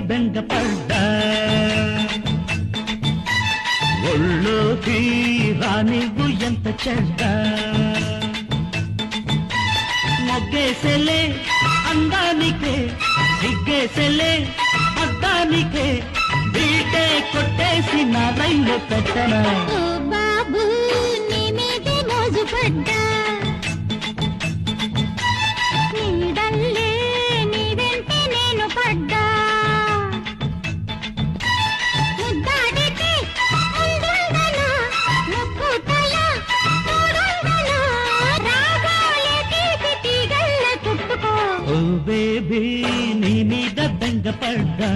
బెంగపడ్డా ఒళ్ళోకి రానివ్వు ఎంత చెడ్డ మొగ్గేసెలే అందానికే సిగ్గేసెలే అద్దానికే బీటే కొట్టేసి నా రైలు పెట్టనా బాబు నీ మీదే మోజు పడ్డా నీడల్లే నీ వెంటే నేను పడ్డా ముద్దాడితే ముందుందనా ముక్కుతలా తోడుందనా రాగాలే తీపి తీగల్ల చుట్టుకో ఓ బేబీ నీ మీద బెంగపడ్డా